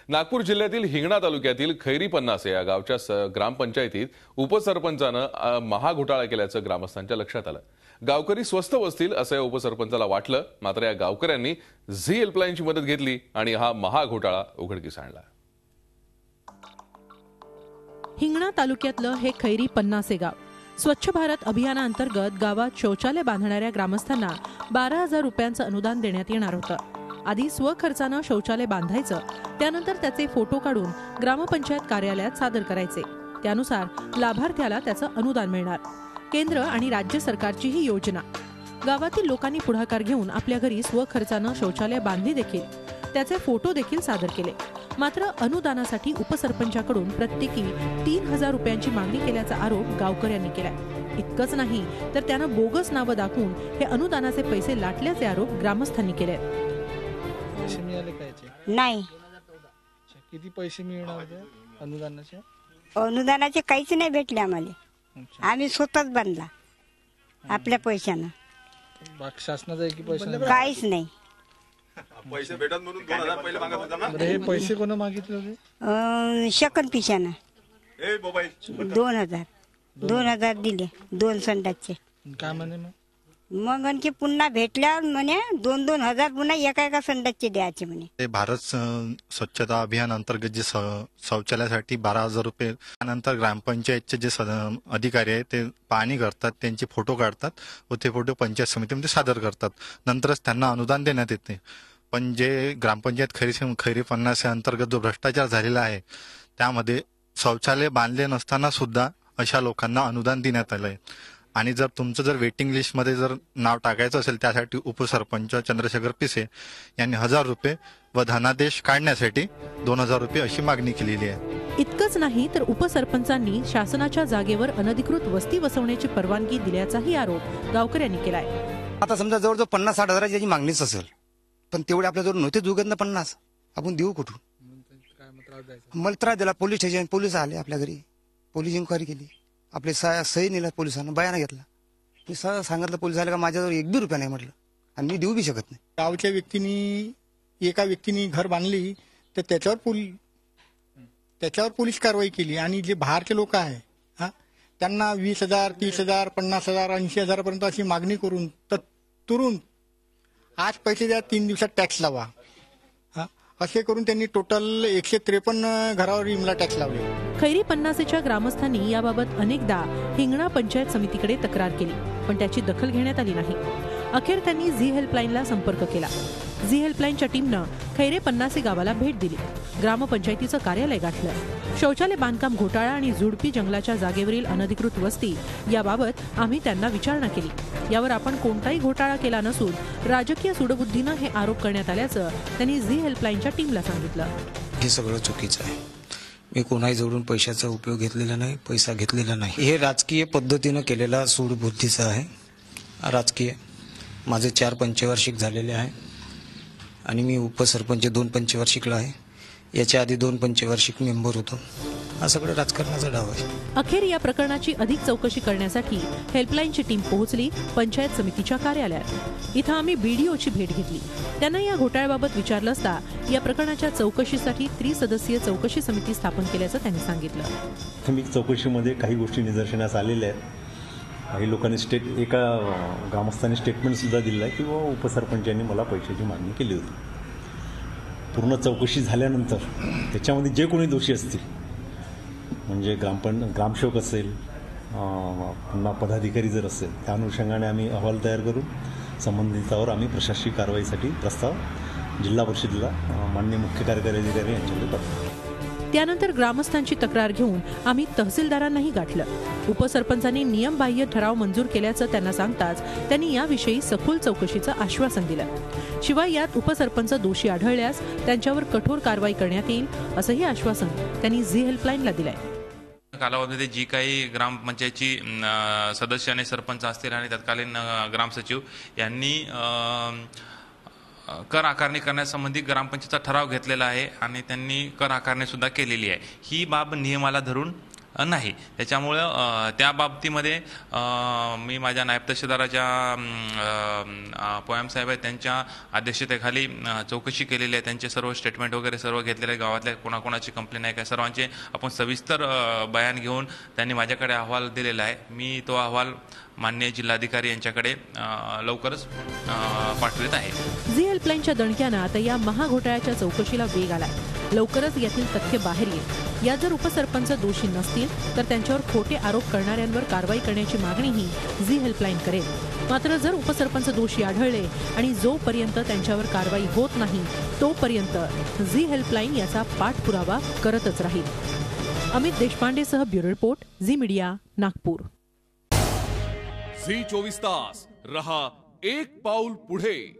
नागपूर जिल्ह्यातील हिंगणा तालुक्यातील खैरी पन्नासे या गावच्या ग्रामपंचायतीत उपसरपंचानं महाघोटाळा केल्याचं ग्रामस्थांच्या लक्षात आलं। गावकरी स्वस्त बसतील असं या उपसरपंचाला वाटलं, मात्र या गावकऱ्यांनी झी हेल्पलाईनची मदत घेतली आणि हा महाघोटाळा उघडकीस आणला। हिंगणा तालुक्यातलं हे खैरी पन्नासे गाव स्वच्छ भारत अभियानाअंतर्गत गावात शौचालय बांधणाऱ्या ग्रामस्थांना 12,000 रुपयांचं अनुदान देण्यात येणार होतं। आधी स्वखर्चानं शौचालय बांधायचं, त्यानंतर त्याचे फोटो काढून ग्रामपंचायत कार्यालयात सादर करायचे। त्यानुसार लाभार्थ्याला त्याचं अनुदान मिळणार। केंद्र आणि राज्य सरकारची ही योजना। गावातील लोकांनी पुढाकार घेऊन आपल्या घरी स्वखर्चानं शौचालय बांधली देखील, त्याचे फोटो देखील सादर केले। मात्र अनुदानासाठी उपसरपंचाकडून प्रत्येकी 3,000 रुपयांची मागणी केल्याचा आरोप गावकऱ्यांनी केलाय। इतकंच नाही तर त्यानं बोगस नावं दाखवून हे अनुदानाचे पैसे लाटल्याचे आरोप ग्रामस्थांनी केले। पैसे मिळाले कायचे? नाही। किती पैसे मिळणार होते अनुदानाचे? अनुदानाचे काहीच नाही भेटले आम्हाला। आम्ही स्वतःच बांधला आपल्या पैशानं। शासनाचा की पैसा काहीच नाही। पैसे भेटत म्हणून 2,000 पहिले मागत होता ना। हे पैसे कोण मागितले होते? शकन पिशानं ए मोबाईल 2,000 दिले, 2 संडासचे। काय म्हणे मग आणखी पुन्हा भेटल्यावर म्हणे 2,000 पुन्हा एका संडासचे द्यायचे म्हणे। ते भारत स्वच्छता अभियान अंतर्गत जे शौचालयासाठी 12,000 रुपये, त्यानंतर ग्रामपंचायतचे जे अधिकारी आहेत ते पाहणी करतात, त्यांचे फोटो काढतात व ते फोटो पंचायत समितीमध्ये सादर करतात, नंतरच त्यांना अनुदान देण्यात येते। पण जे ग्रामपंचायत खैरी पन्नासे अंतर्गत जो भ्रष्टाचार झालेला आहे, त्यामध्ये शौचालय बांधले नसताना सुद्धा अशा लोकांना अनुदान देण्यात आलंय। आणि जर तुमचं वेटिंग लिस्ट मध्ये नाव टाकायचं असेल, त्यासाठी उपसरपंच चंद्रशेखर पिसे यांनी 1,000 रुपये व धनादेश काढण्यासाठी 2,000 रुपये अशी मागणी केलेली आहे। इतकंच नाही तर उपसरपंचांनी शासनाच्या जागेवर अनधिकृत वस्ती बसवण्याची परवानगी दिल्याचाही आरोप गावकऱ्यांनी केलाय। आता समजा जवळजवळ 50-60 हजाराची मागणीच असेल, पण तेवढे आपल्याजवळ नव्हते जुगत ना 50, आपण देऊ कुठून? मला त्रास दिला, पोलीस स्टेशन, पोलीस आले आपल्या घरी, पोलीस इन्क्वायरी केली, आपले सही नेला पोलिसांना, बयाना घेतला। मी सांगितलं पोलिसाला का माझ्याजवळ 1 बी रुपया नाही म्हटलं, आणि मी देऊ बी शकत नाही। गावच्या व्यक्तींनी एका व्यक्तीने घर बांधली तर त्याच्यावर पोलीस कारवाई केली, आणि जे बाहेरचे लोक आहे त्यांना 20,000, 30,000, 50,000, 80,000 पर्यंत अशी मागणी करून तुरुंत आज पैसे द्या, 3 दिवसात टॅक्स लावा, असे करून त्यांनी टोटल 153 घरावर इमला टॅक्स लावले। खैरी पन्नासेच्या ग्रामस्थांनी याबाबत अनेकदा हिंगणा पंचायत समितीकडे तक्रार केली, पण त्याची दखल घेण्यात आली नाही। अखेर त्यांनी झी हेल्पलाईनला संपर्क केला। झी हेल्पलाईनच्या टीमनं खैरे पन्नासे गावाला भेट दिली, ग्रामपंचायतीचं कार्यालय गाठलं। शौचालय बांधकाम घोटाळा आणि झुडपी जंगलाच्या जागेवरील अनधिकृत वस्ती याबाबत आम्ही त्यांना विचारणा केली। यावर आपण कोणताही घोटाळा केला नसून राजकीय सूडबुद्धीनं हे आरोप करण्यात आल्याचं त्यांनी झी हेल्पलाईनच्या टीमला सांगितलं। हे सगळं चुकीचं आहे। मी कोणाही जवळून पैशाचा उपयोग घेतलेला नाही, पैसा घेतलेला नाही। हे राजकीय पद्धतीनं केलेला सूडबुद्धीचा आहे। राजकीय माझे 4 पंचवार्षिक झालेले आहे आणि मी उपसरपंच 2 पंचवार्षिकला आहे। याच्या आधी 2 पंचवार्षिक मेंबर होतो। हा सगळं राजकारणाचा डाव आहे। अखेर या प्रकरणाची अधिक चौकशी करण्यासाठी हेल्पलाईनची टीम पोहोचली पंचायत समितीच्या कार्यालयात। इथं आम्ही बीडीओची भेट घेतली। त्यांना या घोटाळ्याबाबत विचारलं असता या प्रकरणाच्या चौकशीसाठी त्रिसदस्यीय चौकशी समिती स्थापन केल्याचं त्यांनी सांगितलं। प्राथमिक चौकशीमध्ये काही गोष्टी निदर्शनास आलेल्या आहेत। काही लोकांनी एका ग्रामस्थांनी स्टेटमेंट सुद्धा दिलं आहे की उपसरपंचांनी मला पैशाची मागणी केली होती। पूर्ण चौकशी झाल्यानंतर त्याच्यामध्ये जे कोणी दोषी असतील, म्हणजे ग्रामसेवक असेल, पुन्हा पदाधिकारी जर असेल, त्या अनुषंगाने आम्ही अहवाल तयार करून संबंधितावर आम्ही प्रशासकीय कारवाईसाठी प्रस्ताव जिल्हा परिषदेला माननीय मुख्य कार्यकारी अधिकारी यांच्याकडे पाठवतो। त्यानंतर ग्रामस्थांची तक्रार घेऊन आम्ही तहसीलदारांनाही गाठलं। उपसरपंचांनी नियमबाह्य ठराव मंजूर केल्याचं त्यांना सांगताच त्यांनी याविषयी सखोल चौकशीचं आश्वासन दिलं। शिवाय यात उपसरपंच दोषी आढळल्यास त्यांच्यावर कठोर कारवाई करण्यात येईल असंही आश्वासन त्यांनी झी हेल्पलाईनला दिलंय। कालावधीमध्ये जी काही ग्रामपंचायतची सदस्य आणि सरपंच असतील आणि तत्कालीन ग्रामसचिव यांनी कर आकारणी करण्यासंबंधी ग्रामपंचायतचा ठराव घेतलेला आहे आणि त्यांनी कर आकारणी सुद्धा केलेली आहे। ही बाब नियमाला धरून नाही. त्याच्यामुळं त्या बाबतीमध्ये मी माझ्या नायब तहसीलदाराच्या पोयम साहेब आहेत त्यांच्या अध्यक्षतेखाली चौकशी केलेली आहे. त्यांचे सर्व स्टेटमेंट वगैरे सर्व घेतलेले आहे. गावातल्या कोणाकोणाची कंप्लेंट आहे काय सर्वांचे आपण सविस्तर बयान घेऊन त्यांनी माझ्याकडे अहवाल दिलेला आहे. मी तो अहवाल माननीय जिल्हाधिकारी यांच्याकडे लवकरच पाठवित आहे. झी हेल्पलाईनच्या दणक्यानं आता या महाघोटाळ्याच्या चौकशीला वेग आलाय. लवकरच यातील तथ्य बाहेर येईल. यात जर उपसरपंच दोषी नसतील तर त्यांच्यावर खोटे आरोप करणाऱ्यांवर कारवाई करण्याची मागणीही झी हेल्पलाईन करेल. मात्र जर उपसरपंच दोषी आढळले आणि जोपर्यंत त्यांच्यावर कारवाई होत नाही तोपर्यंत झी हेल्पलाईन याचा पाठपुरावा करतच राहील. अमित देशपांडेसह bureau report, Zee media, Nagpur. Zee 24 तास रहा एक पाऊल पुढे.